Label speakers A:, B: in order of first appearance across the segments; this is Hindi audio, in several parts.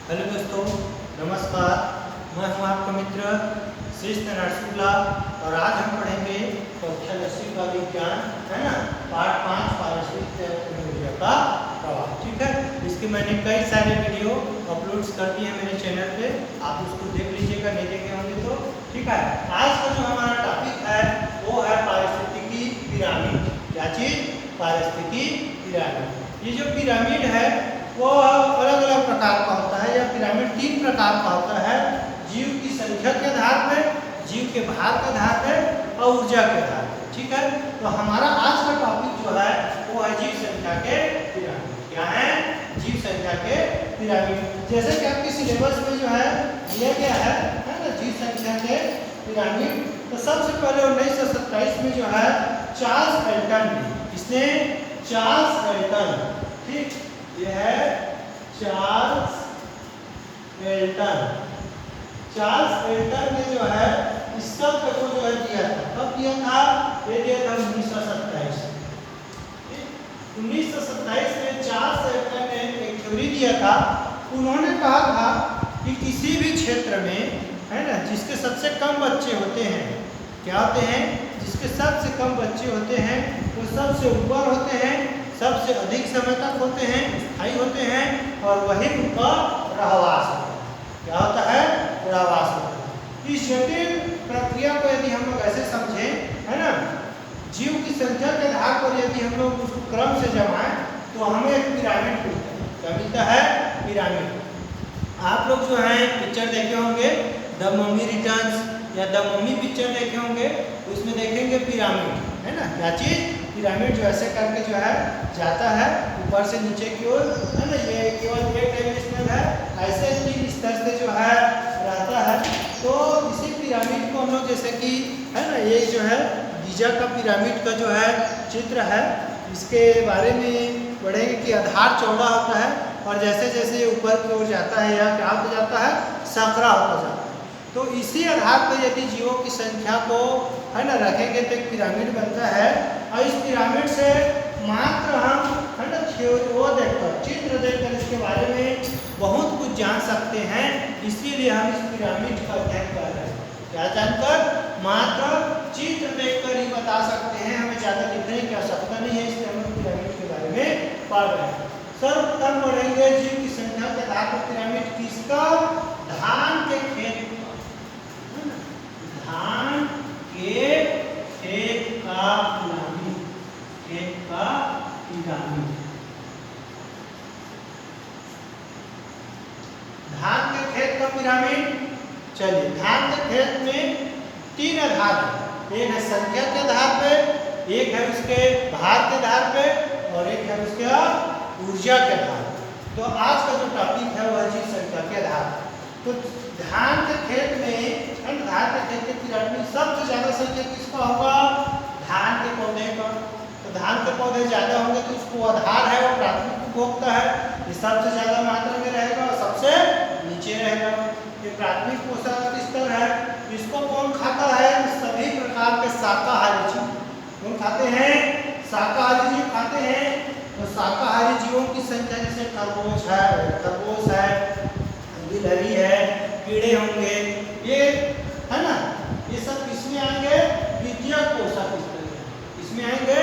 A: हेलो दोस्तों, नमस्कार। मैं हूं आपका मित्र श्रेष्ठ नरसिंह और आज हम पढ़ेंगे कक्षा 10वीं का विज्ञान, है ना, पार्ट 5 पारिस्थितिक ऊर्जा का प्रभाव। ठीक है, इसके मैंने कई सारे वीडियो अपलोड्स कर दिए हैं मेरे चैनल पे, आप उसको देख लीजिएगा, नहीं देखे होंगे तो। ठीक है, आज का जो हमारा टॉपिक है वो है पारिस्थितिकी पिरामिड। क्या चीज़? पारिस्थितिकी पिरामिड। ये जो पिरामिड है वो अलग अलग प्रकार का होता है। यह पिरामिड 3 प्रकार का होता है: जीव की संख्या के आधार पर, जीव के भार के आधार पर और ऊर्जा के आधार पर। ठीक है, तो हमारा आज का टॉपिक जो है वो है जीव संख्या के पिरामिड। क्या है? जीव संख्या के पिरामिड। जैसे कि आपके सिलेबस में जो है दिया गया है ना, जीव संख्या के पिरामिड। तो सबसे पहले 1927 में जो है चार्ल्स एल्टन ने, इसने चार्ल्स एल्टन, ठीक, ये है चार्ल्स एल्टन। चार्ल्स एल्टन ने जो है इस शब्द को जो है दिया था। कब दिया था? ये दिया था 1927। 1927 में चार्ल्स एल्टन ने एक थ्योरी दिया था। उन्होंने कहा था कि किसी भी क्षेत्र में, है ना, जिसके सबसे कम बच्चे होते हैं, क्या होते हैं? जिसके सबसे कम बच्चे होते हैं वो सबसे ऊपर होते हैं, सबसे अधिक समय तक होते हैं, स्थायी होते हैं, और वही उनका रहवास होता है। क्या होता है? रहवास होता है। इस जटिल प्रक्रिया को यदि हम लोग ऐसे समझें, है ना, जीव की संख्या के आधार पर यदि हम लोग उसको क्रम से जमाएं तो हमें एक पिरामिड मिलता है। क्या मिलता है? पिरामिड। आप लोग जो है पिक्चर देखे होंगे, द मम्मी रिटर्न्स या द मम्मी पिक्चर देखे होंगे, उसमें देखेंगे पिरामिड, है ना। क्या चीज़? पिरामिड जो ऐसे करके जो है जाता है ऊपर से नीचे की ओर, है ना। ये केवल एक डायमेंशनल है, ऐसे 3 स्तर से जो है रहता है। तो इसी पिरामिड को हम लोग, जैसे कि, है ना, ये जो है गीजा का पिरामिड का जो है चित्र है, इसके बारे में पढ़ेंगे कि आधार चौड़ा होता है और जैसे जैसे ये ऊपर की ओर जाता है या क्या हो जाता है, संकरा होता जाता है। तो इसी आधार पर यदि जीवों की संख्या को, है ना, रखेंगे तो एक पिरामिड बनता है। और इस पिरामिड से मात्र हम, है ना, थ्योरी वो देखकर, चित्र देखकर इसके बारे में बहुत कुछ जान सकते हैं। इसीलिए हम इस पिरामिड का अध्ययन कर रहे हैं। क्या जानकर? मात्र चित्र देखकर ही बता सकते हैं, हमें ज़्यादा लिखने की आवश्यकता नहीं है, इसलिए हम पिरामिड के बारे में पढ़ रहे हैं। सर्वप्रथम पढ़ेंगे जीव की संख्या के आधार पर पिरामिड किसका? धान के खेत, धान के खेत का पिरामिड, खेत का पिरामिड। धान के खेत का पिरामिड। चलिए, धान के खेत में 3 आधार है। एक है संख्या के आधार पे, एक है उसके भार के आधार पे, और एक है उसके ऊर्जा के आधार पे। तो आज का जो टॉपिक है वह जीव संख्या के आधार पे। तो धान के खेत में, धान के खेत के पिरामिड में सबसे ज्यादा संख्या किसका होगा? धान के पौधे का। तो धान के पौधे ज्यादा होंगे तो उसको आधार है वो प्राथमिक उपभोक्ता है, ये सबसे ज्यादा मात्रा में रहेगा और सबसे नीचे रहेगा। ये प्राथमिक पोषक स्तर है। इसको कौन खाता है? सभी प्रकार के शाकाहारी जीव। कौन खाते हैं? शाकाहारी जीव खाते हैं। तो शाकाहारी जीवों की संख्या जैसे खरगोश है, गिलहरी है, कीड़े होंगे, ये, है ना, ये सब किसमें आएंगे? द्वितीयक पोषक स्तर में। इसमें आएंगे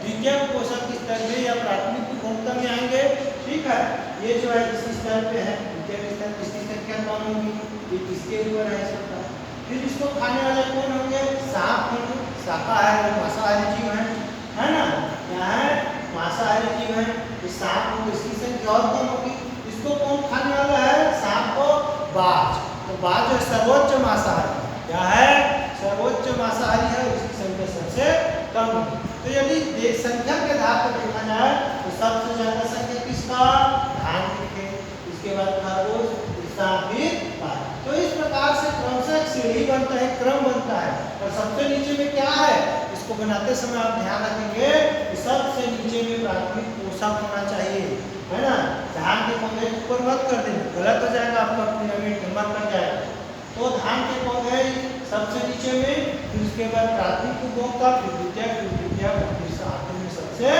A: द्वितीयक पोषक स्तर में या प्राथमिक उपभोक्ता में आएंगे। ठीक है, ये जो है इस स्तर पे है, द्वितीयक स्तर। इसकी संख्या कौन होगी? ये किसके ऊपर है सकता। फिर इसको खाने वाले कौन होंगे? सांप होंगे। शाकाहारी मांसाहारी जीव है ना। क्या है? मांसाहारी जीव है। ये सांप होंगे, इसकी संख्या और कम होगी। इसको कौन खाने वाला है? सांप को बाज। तो बाज जो सर्वोच्च मांसाहारी, क्या है? सर्वोच्च मांसाहारी है, इसकी संख्या सबसे कम है। तो यदि संख्या के आधार पर देखा जाए तो सबसे ज्यादा संख्या किसका? धान के खेत, इसके बाद खरगोश, सांप, फिर बाज। तो इस प्रकार से क्रम से एक सीढ़ी बनता है, क्रम बनता है। और सबसे नीचे में क्या है? इसको बनाते समय आप ध्यान रखेंगे कि सबसे नीचे में प्राथमिक पोषक होना चाहिए, है ना। धान के पौधे ऊपर मत कर देना, गलत हो जाएगा, आपका पिरामिड नंबर कर जाएगा। तो धान के पौधे सबसे नीचे में, फिर उसके बाद प्राथमिक उपभोक्ता, फिर द्वितीयक, फिर तृतीयक, फिर आखिर में सबसे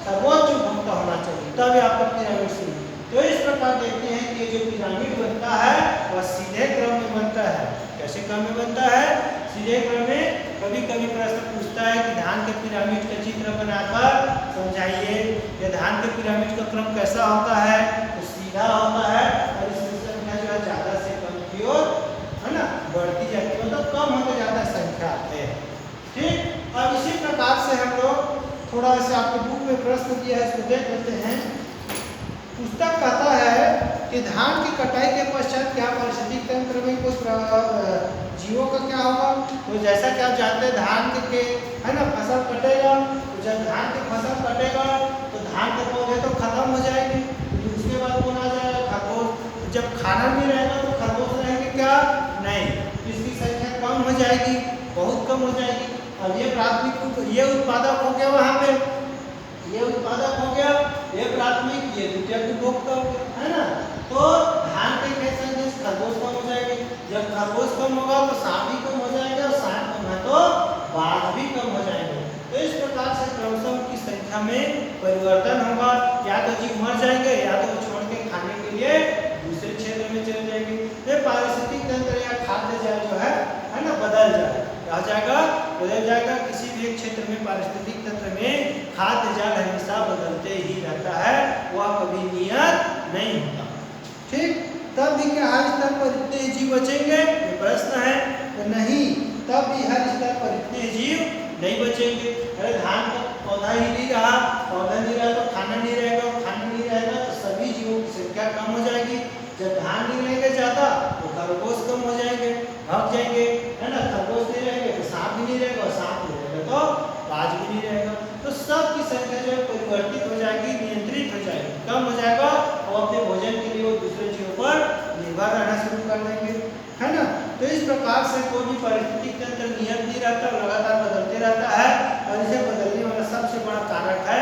A: सर्वोच्च उपभोक्ता होना चाहिए, तभी आपका पिरामिड सही है। तो इस प्रकार देखते हैं कि जो पिरामिड बनता है वह सीधे क्रम में बनता है। कैसे क्रम में बनता है? सीधे क्रम में। कभी कभी प्रश्न पूछता है कि धान के पिरामिड का चित्र बनाकर समझाइए। ये धान के पिरामिड का क्रम कैसा होता है? तो सीधा होता है और इसकी संख्या जो है ज्यादा से कम की ओर है ना बढ़ती जाती है, मतलब कम होते जाता है संख्या है। ठीक, अब इसी प्रकार से हम लोग थोड़ा सा आपके बुक में प्रश्न दिया है, इसको देख लेते हैं। पुस्तक कहता है कि धान की कटाई के पश्चात क्या पारिस्थितिक तंत्र में कुछ जीवों का क्या होगा? तो जैसा कि आप जानते हैं धान के है ना फसल कटेगा, तो जब धान की फसल कटेगा तो धान के पौधे तो खत्म हो जाएंगे, तो उसके बाद कौन आ जाएगा? खरगोश। जब खाना नहीं रहेगा तो खरगोश रहेंगे क्या? नहीं, इसकी संख्या कम हो जाएगी, बहुत कम हो जाएगी। अब ये प्राथमिक ये उत्पादक हो गया, वहाँ पे ये उत्पादक हो गया, ये प्राथमिक, ये द्वितीयक उपभोक्ता हो गया, है ना। तो धान के कैसे खरगोश कम हो जाएंगे, जब खरगोश कम होगा तो सांप भी कम हो जाएंगे, और सांप कम है तो बाघ भी कम हो जाएंगे। तो इस प्रकार से क्रमशः उनकी संख्या में परिवर्तन होगा, या तो जीव मर जाएंगे या तो छोड़ के खाने के लिए दूसरे क्षेत्र में चले जाएंगे। ये पारिस्थितिक तंत्र या खाद्य जाल जो है ना बदल जाएगा, क्या जाएगा? बदल जाएगा। किसी भी एक क्षेत्र में पारिस्थितिक तंत्र में खाद्य जाल हमेशा बदलते ही रहता है, वह कभी नियत नहीं होता। ठीक, तब भी क्या हर स्तर पर इतने ही जीव बचेंगे? ये प्रश्न है। तो नहीं, तब भी हर स्तर पर इतने जीव नहीं बचेंगे। अरे धान का पौधा ही नहीं रहा, पौधा नहीं रहा तो खाना नहीं रहेगा, खाना नहीं रहेगा तो सभी जीवों की संख्या कम हो जाएगी। जब धान नहीं रहेंगे ज्यादा तो खरगोश कम हो जाएंगे, भाग जाएंगे, है ना। खरगोश नहीं रहेंगे तो सांप भी नहीं रहेगा, सांप नहीं रहेगा तो बाज भी नहीं रहेगा। तो सबकी संख्या जो है परिवर्तित हो जाएगी, नियंत्रित हो जाएगी, कम हो जाएगा, और अपने भोजन के लिए वो दूसरे जीवों पर निर्भर रहना शुरू कर देंगे, है ना। तो इस प्रकार से कोई भी पारिस्थितिक तंत्र नियत नहीं रहता, लगातार बदलते रहता है, और इसे बदलने वाला सबसे बड़ा कारक है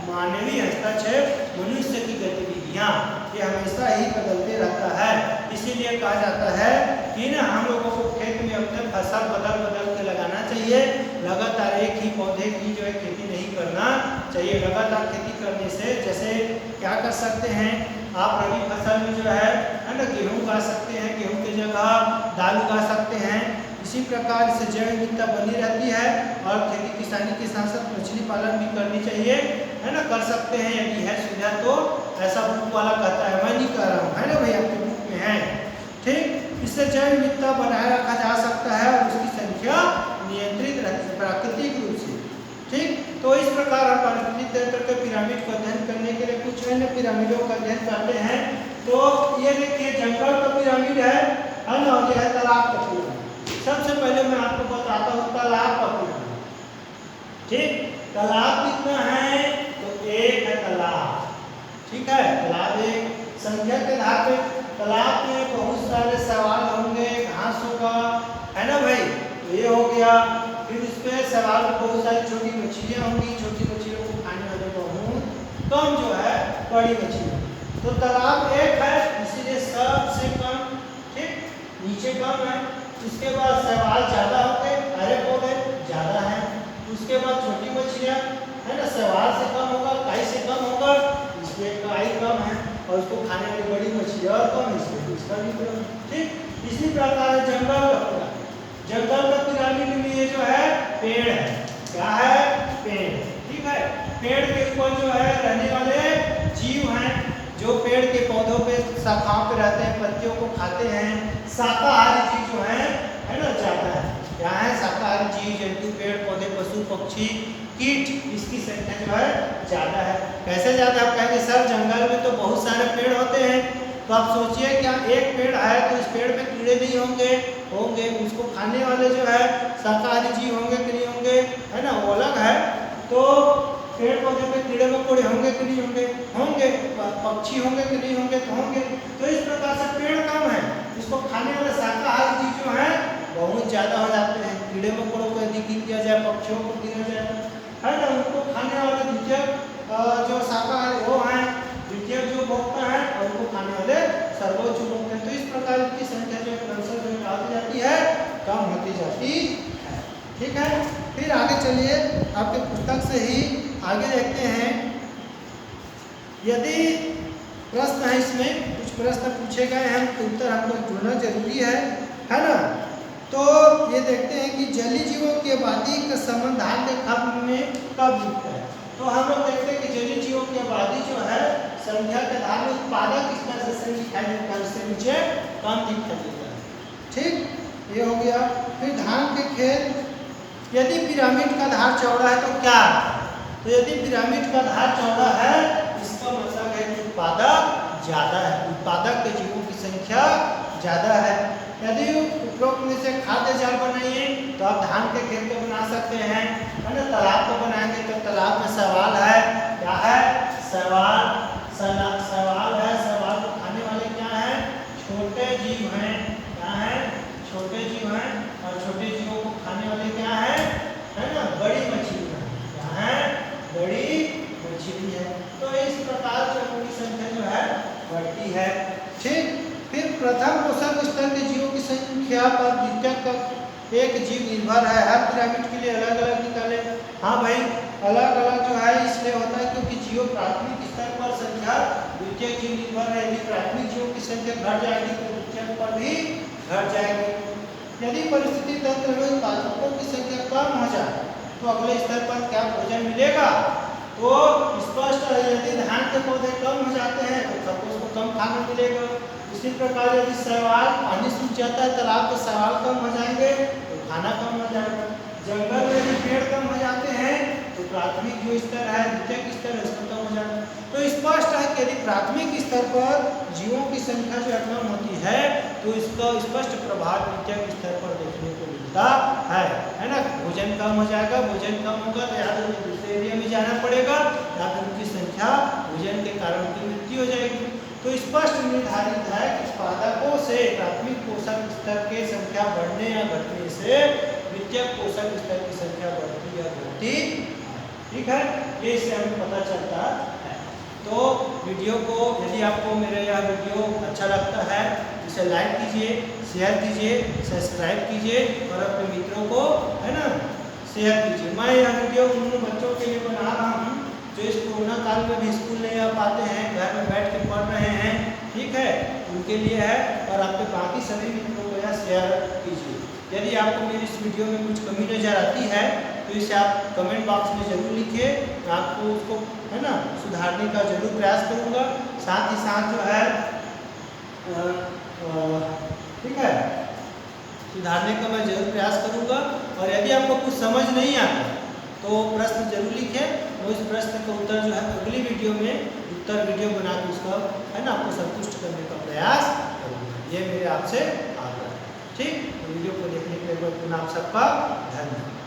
A: मानवीय हस्तक्षेप, मनुष्य की गतिविधियाँ, ये हमेशा ही बदलते रहता है। इसीलिए कहा जाता है कि ना हम लोगों को खेत में अपने फसल बदल बदल के लगाना चाहिए, लगातार एक ही पौधे की जो है खेती नहीं करना चाहिए। लगातार खेती करने से जैसे क्या कर सकते हैं आप, रबी फसल में जो है ना गेहूँ उगा सकते हैं, गेहूँ की जगह दाल उगा सकते हैं। इसी प्रकार से जैव विविधता बनी रहती है, और खेती किसानी के साथ साथ मछली पालन भी करनी चाहिए, है ना, कर सकते हैं यदि है सुविधा तो। ऐसा बुक वाला कहता है, मैं नहीं कह रहा हूँ, है ना भाई, आपके बुक में है। ठीक, इससे जैव विविधता बनाए रखा जा सकता है और उसकी संख्या नियंत्रित रहती है प्राकृतिक रूप से। ठीक, तो इस प्रकार हम पारिस्थितिक तंत्र के पिरामिड को अध्ययन करने के लिए कुछ अन्य पिरामिडों का अध्ययन करते हैं। तो ये देखिए जंगल का पिरामिड है ना, और यह है तालाब का पिरामिड। सबसे पहले मैं आपको बताता हूँ तालाब का पिरामिड। ठीक, तालाब कितना है? तो एक है तालाब। ठीक है, तालाब एक संख्या के आधार पे तालाब में बहुत सारे सवाल होंगे, घास होगा, है ना भाई। तो ये हो गया, फिर उस पर सवाल बहुत सारी छोटी मछलियाँ होंगी, छोटी मछलियों को खाने वाले बहुत कम जो है बड़ी मछलियाँ। तो तालाब एक है, इसीलिए सबसे कम। ठीक, नीचे कम है। उसके बाद सवाल ज़्यादा होंगे, हरे पौधे ज़्यादा हैं। उसके बाद छोटी मछलियाँ, है ना, सवाल से कम होगा, काई से कम होगा, इसलिए काई कम है, और उसको खाने वाली बड़ी मछली और कम, इसलिए उसका भी कम। ठीक, इसी प्रकार जंगल का पिरामिड। जंगल का पिरामिड में ये जो है पेड़ है, क्या है? पेड़। ठीक है, पेड़ के ऊपर जो है रहने वाले जीव हैं, जो पेड़ के पौधों पे शाखाओं पे रहते हैं, पत्तियों को खाते हैं। शाकाहारी जीव जो है ना ज्यादा है। क्या है? शाकाहारी जीव जंतु, पेड़ पौधे, पशु पक्षी, कीट, इसकी संख्या जो है ज्यादा है। कैसे ज्यादा? आप कहेंगे सर जंगल में तो बहुत सारे पेड़ होते हैं, तो आप सोचिए क्या एक पेड़ है तो इस पेड़ में कीड़े नहीं होंगे? होंगे। उसको खाने वाले जो है शाकाहारी जीव होंगे कि नहीं होंगे? है ना, वो अलग है। तो पेड़ पौधे में कीड़े मकोड़े होंगे कि नहीं होंगे? होंगे। पक्षी होंगे कि नहीं होंगे? तो होंगे। तो इस प्रकार से पेड़ कम है, इसको खाने वाले शाकाहारी जीव जो है बहुत ज्यादा हो जाते हैं। कीड़े मकोड़ों को यदि गिन दिया जाए, पक्षियों को गिना जाए, है ना, उनको खाने वाले द्वितीयक जो शाकाहारी वो हैं, द्वितीयक जो भोक्ता है, और उनको खाने वाले सर्वोच्च भोक्ता हैं। तो इस प्रकार की संख्या जो क्रमशः जो बढ़ती जाती है, कम होती जाती है। ठीक है, फिर आगे चलिए, आपके पुस्तक से ही आगे देखते हैं। यदि प्रश्न है, इसमें कुछ प्रश्न पूछे गए हैं, तो उत्तर हमको ढूंढना जरूरी है ना। तो ये देखते हैं कि जलीय जीवों की आबादी का संबंध धान के खत्म में कब दिखता है। तो हम लोग देखते हैं कि जलीय जीवों की आबादी जो है संख्या के आधार में उत्पादक स्तर से सही दिखाई देता है, उससे नीचे कम दिखाई देता है। ठीक, ये हो गया। फिर धान के खेत, यदि पिरामिड का आधार चौड़ा है तो क्या, तो यदि पिरामिड का आधार चौड़ा है इसका मतलब है कि उत्पादक ज्यादा है, उत्पादक के जीवों की संख्या ज्यादा है। यदि उपरोक्त में से खाद्य जाल बनाइए तो आप धान के खेत को बना सकते हैं, है ना। तालाब को बनाएंगे तो तालाब में सवाल है, क्या है, सवाल है। सवाल को खाने वाले क्या हैं, छोटे जीव हैं, क्या है, छोटे जीव हैं। और छोटे जीवों को खाने वाले क्या है ना, बड़ी मछली है, क्या है, बड़ी मछली है। तो इस प्रकार से उनकी संख्या जो है बढ़ती है। ठीक, फिर प्रथम पोषक स्तर के जीवों की संख्या पर द्वितीयक का एक जीव निर्भर है। हर पिरामिड के लिए अलग अलग निकाले। हाँ भाई, अलग अलग जो है इसलिए होता है क्योंकि जीव प्राथमिक स्तर पर संख्या द्वितीयक जीव निर्भर है। यदि प्राथमिक जीवों की संख्या घट जाएगी तो द्वितीयक पर भी घट जाएगी। यदि परिस्थिति तंत्र में उत्पादकों की संख्या कम हो जाए तो अगले स्तर पर क्या भोजन मिलेगा, तो स्पष्ट है। यदि धान के पौधे कम हो जाते हैं तो खरगोश को कम खाना मिलेगा। इसी प्रकार यदि शैवाल, पानी सूख जाता है तालाब तो शैवाल कम हो जाएंगे तो खाना कम हो जाएगा। जंगल में यदि पेड़ कम हो जाते हैं तो प्राथमिक जो स्तर है, द्वितीयक स्तर है, उसका कम हो जाएगा। तो स्पष्ट है कि यदि प्राथमिक स्तर पर जीवों की संख्या जो कम होती है तो इसका स्पष्ट प्रभाव द्वितीयक स्तर पर देखने को मिलता है ना। भोजन कम हो जाएगा, भोजन कम होगा तो या तो दूसरे एरिया में जाना पड़ेगा या फिर उनकी संख्या भोजन के कारण उनकी मृत्यु हो जाएगी। तो स्पष्ट निर्धारित है कि उत्पादकों से प्राथमिक पोषक स्तर की संख्या बढ़ने या घटने से द्वितीयक पोषक स्तर की संख्या बढ़ती या घटती है। ठीक है, ये इससे हमें पता चलता है। तो वीडियो को, यदि आपको मेरा यह वीडियो अच्छा लगता है इसे लाइक कीजिए, शेयर कीजिए, सब्सक्राइब कीजिए और अपने मित्रों को, है ना, शेयर कीजिए। मैं यह वीडियो उन बच्चों के लिए बना रहा हूँ जो इस कोरोना काल में भी स्कूल नहीं आ पाते हैं, घर में बैठ के पढ़ रहे हैं। ठीक है, उनके लिए है। और आपके बाकी सभी मित्रों को यह शेयर कीजिए। यदि आपको मेरी इस वीडियो में कुछ कमी नजर आती है तो इसे आप कमेंट बॉक्स में जरूर लिखिए, मैं आपको उसको, है ना, सुधारने का जरूर प्रयास करूँगा। साथ ही साथ जो है ठीक है, सुधारने का मैं जरूर प्रयास करूँगा। और यदि आपको कुछ समझ नहीं आता तो प्रश्न जरूर लिखें, तो इस प्रश्न का उत्तर जो है अगली वीडियो में उत्तर वीडियो बना के उसका, है ना, आपको संतुष्ट करने का प्रयास करूँगा। ये मेरे आपसे आग्रह है। ठीक, वीडियो को देखने के लिए पुनः आप सबका धन्यवाद।